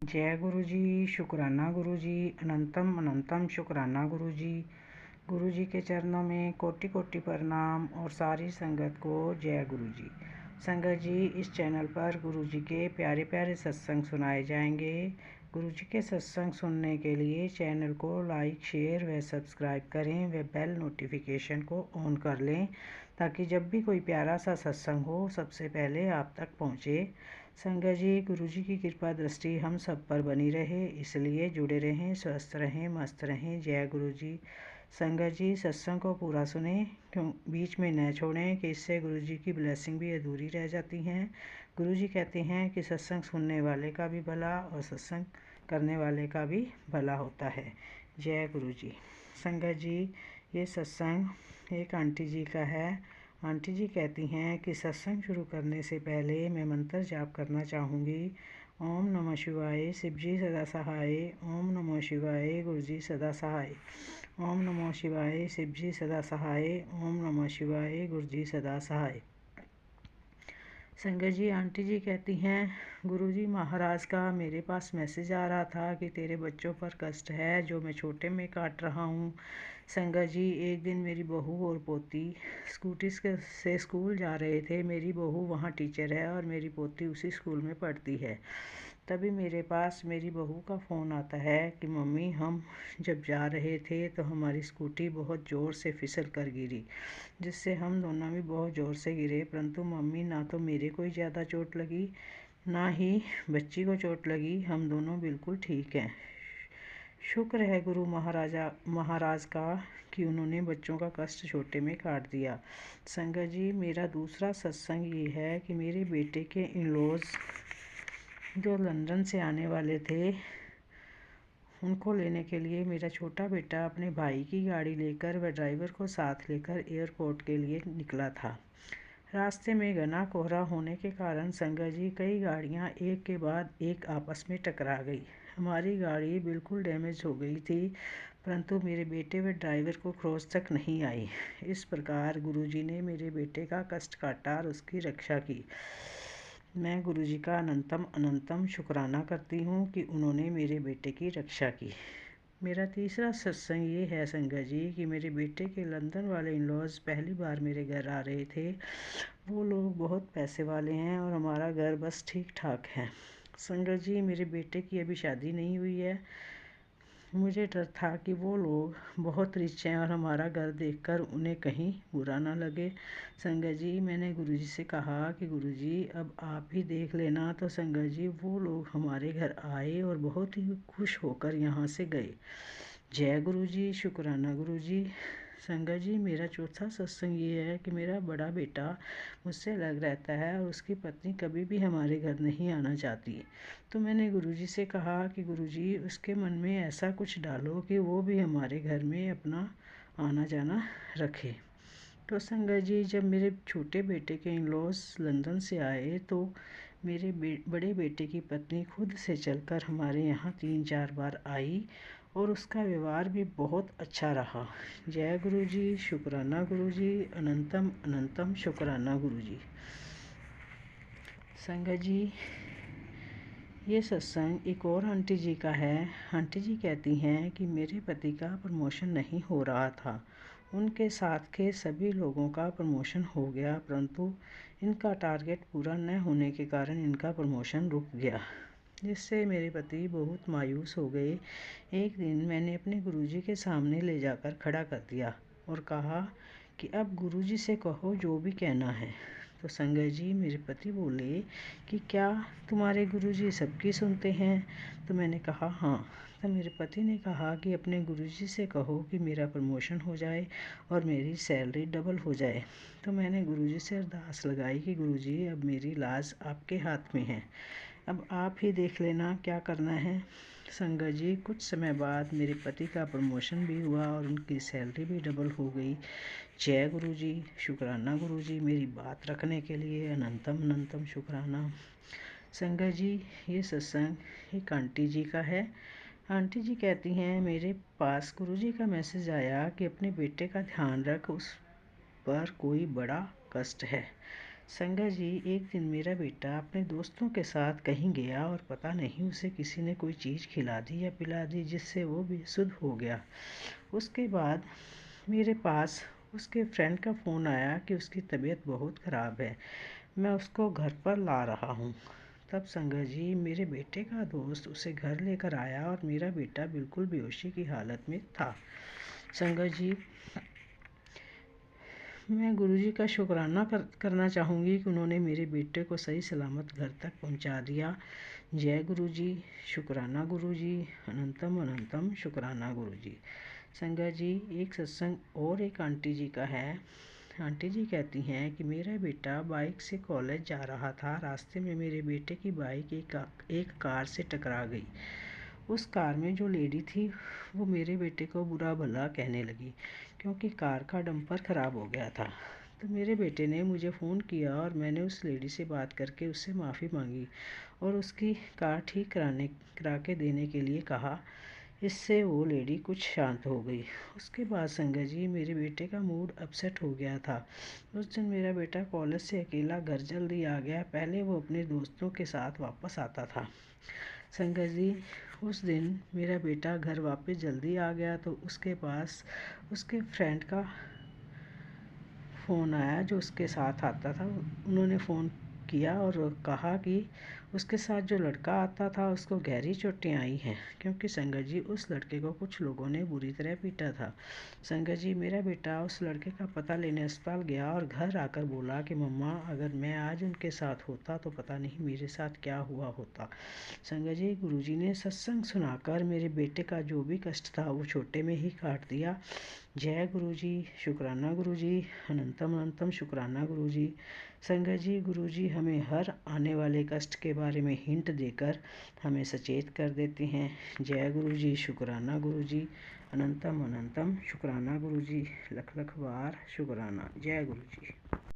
जय गुरु जी, शुक्राना गुरु जी, अनंतम अनंतम शुक्राना गुरु जी। गुरु जी के चरणों में कोटि कोटि प्रणाम और सारी संगत को जय गुरु जी। संगत जी, इस चैनल पर गुरु जी के प्यारे प्यारे सत्संग सुनाए जाएंगे। गुरु जी के सत्संग सुनने के लिए चैनल को लाइक, शेयर व सब्सक्राइब करें व बेल नोटिफिकेशन को ऑन कर लें ताकि जब भी कोई प्यारा सा सत्संग हो सबसे पहले आप तक पहुँचे। संगत जी, गुरु जी की कृपा दृष्टि हम सब पर बनी रहे, इसलिए जुड़े रहें, स्वस्थ रहें, मस्त रहें। जय गुरु जी। संगत जी, सत्संग को पूरा सुने, क्यों बीच में न छोड़ें कि इससे गुरु जी की ब्लेसिंग भी अधूरी रह जाती हैं। गुरु जी कहते हैं कि सत्संग सुनने वाले का भी भला और सत्संग करने वाले का भी भला होता है। जय गुरु जी। संगत जी, ये सत्संग एक आंटी जी का है। आंटी जी कहती हैं कि सत्संग शुरू करने से पहले मैं मंत्र जाप करना चाहूँगी। ओम नमः शिवाय, शिव जी सदा सहाय। ओम नमः शिवाय, गुरु जी सदा सहाय। ओम नमः शिवाय, शिव जी सदा सहाय। ओम नमः शिवाय, गुरु जी सदा सहाय। संगत जी, आंटी जी कहती हैं, गुरु जी महाराज का मेरे पास मैसेज आ रहा था कि तेरे बच्चों पर कष्ट है जो मैं छोटे में काट रहा हूँ। संगत जी, एक दिन मेरी बहू और पोती स्कूटी से स्कूल जा रहे थे। मेरी बहू वहाँ टीचर है और मेरी पोती उसी स्कूल में पढ़ती है। तभी मेरे पास मेरी बहू का फ़ोन आता है कि मम्मी, हम जब जा रहे थे तो हमारी स्कूटी बहुत ज़ोर से फिसल कर गिरी, जिससे हम दोनों भी बहुत ज़ोर से गिरे। परंतु मम्मी, ना तो मेरे कोई ज़्यादा चोट लगी ना ही बच्ची को चोट लगी, हम दोनों बिल्कुल ठीक हैं। शुक्र है गुरु महाराज का कि उन्होंने बच्चों का कष्ट छोटे में काट दिया। संगत जी, मेरा दूसरा सत्संग ये है कि मेरे बेटे के इन-लॉज जो लंदन से आने वाले थे, उनको लेने के लिए मेरा छोटा बेटा अपने भाई की गाड़ी लेकर व ड्राइवर को साथ लेकर एयरपोर्ट के लिए निकला था। रास्ते में घना कोहरा होने के कारण संगत जी कई गाड़ियां एक के बाद एक आपस में टकरा गई। हमारी गाड़ी बिल्कुल डैमेज हो गई थी, परंतु मेरे बेटे व ड्राइवर को खरोच तक नहीं आई। इस प्रकार गुरुजी ने मेरे बेटे का कष्ट काटा और उसकी रक्षा की। मैं गुरुजी का अनंतम अनंतम शुक्राना करती हूँ कि उन्होंने मेरे बेटे की रक्षा की। मेरा तीसरा सत्संग ये है संगत जी कि मेरे बेटे के लंदन वाले इन-लॉज पहली बार मेरे घर आ रहे थे। वो लोग बहुत पैसे वाले हैं और हमारा घर बस ठीक ठाक है। संगत जी, मेरे बेटे की अभी शादी नहीं हुई है। मुझे डर था कि वो लोग बहुत रिच हैं और हमारा घर देखकर उन्हें कहीं बुरा ना लगे। संगत जी, मैंने गुरुजी से कहा कि गुरुजी, अब आप ही देख लेना। तो संगत जी, वो लोग हमारे घर आए और बहुत ही खुश होकर यहाँ से गए। जय गुरु जी, शुक्राना गुरु जी। संगत जी, मेरा चौथा सत्संग ये है कि मेरा बड़ा बेटा मुझसे अलग रहता है और उसकी पत्नी कभी भी हमारे घर नहीं आना चाहती। तो मैंने गुरुजी से कहा कि गुरुजी, उसके मन में ऐसा कुछ डालो कि वो भी हमारे घर में अपना आना जाना रखे। तो संगत जी, जब मेरे छोटे बेटे के इन-लॉज लंदन से आए तो मेरे बड़े बेटे की पत्नी खुद से चलकर हमारे यहाँ 3-4 बार आई और उसका व्यवहार भी बहुत अच्छा रहा। जय गुरु जी, शुक्राना गुरु जी, अनंतम अनंतम शुक्राना गुरु जी। संगत जी, ये सत्संग एक और आंटी जी का है। आंटी जी कहती हैं कि मेरे पति का प्रमोशन नहीं हो रहा था। उनके साथ के सभी लोगों का प्रमोशन हो गया, परंतु इनका टारगेट पूरा न होने के कारण इनका प्रमोशन रुक गया, जिससे मेरे पति बहुत मायूस हो गए। एक दिन मैंने अपने गुरुजी के सामने ले जाकर खड़ा कर दिया और कहा कि अब गुरुजी से कहो जो भी कहना है। तो संगत जी, मेरे पति बोले कि क्या तुम्हारे गुरुजी सबकी सुनते हैं? तो मैंने कहा हाँ। तो मेरे पति ने कहा कि अपने गुरुजी से कहो कि मेरा प्रमोशन हो जाए और मेरी सैलरी डबल हो जाए। तो मैंने गुरुजी से अरदास लगाई कि गुरुजी, अब मेरी लाज आपके हाथ में है, अब आप ही देख लेना क्या करना है। संगत जी, कुछ समय बाद मेरे पति का प्रमोशन भी हुआ और उनकी सैलरी भी डबल हो गई। जय गुरु जी, शुक्राना गुरु जी, मेरी बात रखने के लिए अनंतम अनंतम शुक्राना। संगत जी, ये सत्संग एक आंटी जी का है। आंटी जी कहती हैं, मेरे पास गुरु जी का मैसेज आया कि अपने बेटे का ध्यान रख, उस पर कोई बड़ा कष्ट है। संगा जी, एक दिन मेरा बेटा अपने दोस्तों के साथ कहीं गया और पता नहीं उसे किसी ने कोई चीज़ खिला दी या पिला दी जिससे वो बेसुध हो गया। उसके बाद मेरे पास उसके फ्रेंड का फ़ोन आया कि उसकी तबीयत बहुत ख़राब है, मैं उसको घर पर ला रहा हूँ। तब संगा जी, मेरे बेटे का दोस्त उसे घर लेकर आया और मेरा बेटा बिल्कुल बेहोशी की हालत में था। संगा जी, मैं गुरुजी का शुक्राना करना चाहूँगी कि उन्होंने मेरे बेटे को सही सलामत घर तक पहुँचा दिया। जय गुरुजी, शुक्राना गुरुजी, अनंतम अनंतम शुक्राना गुरुजी। संगा जी, एक सत्संग और एक आंटी जी का है। आंटी जी कहती हैं कि मेरा बेटा बाइक से कॉलेज जा रहा था। रास्ते में मेरे बेटे की बाइक एक कार से टकरा गई। उस कार में जो लेडी थी वो मेरे बेटे को बुरा भला कहने लगी क्योंकि कार का डंपर ख़राब हो गया था। तो मेरे बेटे ने मुझे फ़ोन किया और मैंने उस लेडी से बात करके उससे माफ़ी मांगी और उसकी कार ठीक करा के देने के लिए कहा। इससे वो लेडी कुछ शांत हो गई। उसके बाद संगत जी, मेरे बेटे का मूड अपसेट हो गया था। उस दिन मेरा बेटा कॉलेज से अकेला घर जल्दी आ गया। पहले वो अपने दोस्तों के साथ वापस आता था। संगत जी, उस दिन मेरा बेटा घर वापस जल्दी आ गया तो उसके पास उसके फ्रेंड का फ़ोन आया जो उसके साथ आता था। उन्होंने फ़ोन किया और कहा कि उसके साथ जो लड़का आता था उसको गहरी चोटें आई हैं क्योंकि संगत जी, उस लड़के को कुछ लोगों ने बुरी तरह पीटा था। संगत जी, मेरा बेटा उस लड़के का पता लेने अस्पताल गया और घर आकर बोला कि मम्मा, अगर मैं आज उनके साथ होता तो पता नहीं मेरे साथ क्या हुआ होता। संगत जी, गुरुजी ने सत्संग सुनाकर मेरे बेटे का जो भी कष्ट था वो छोटे में ही काट दिया। जय गुरुजी, शुक्राना गुरुजी, अनंतम अनंतम शुक्राना गुरुजी। संगत जी, गुरुजी हमें हर आने वाले कष्ट के बारे में हिंट देकर हमें सचेत कर देते हैं। जय गुरुजी, शुक्राना गुरुजी, अनंतम अनंतम शुक्राना गुरुजी, लख लख बार शुक्राना। जय गुरुजी।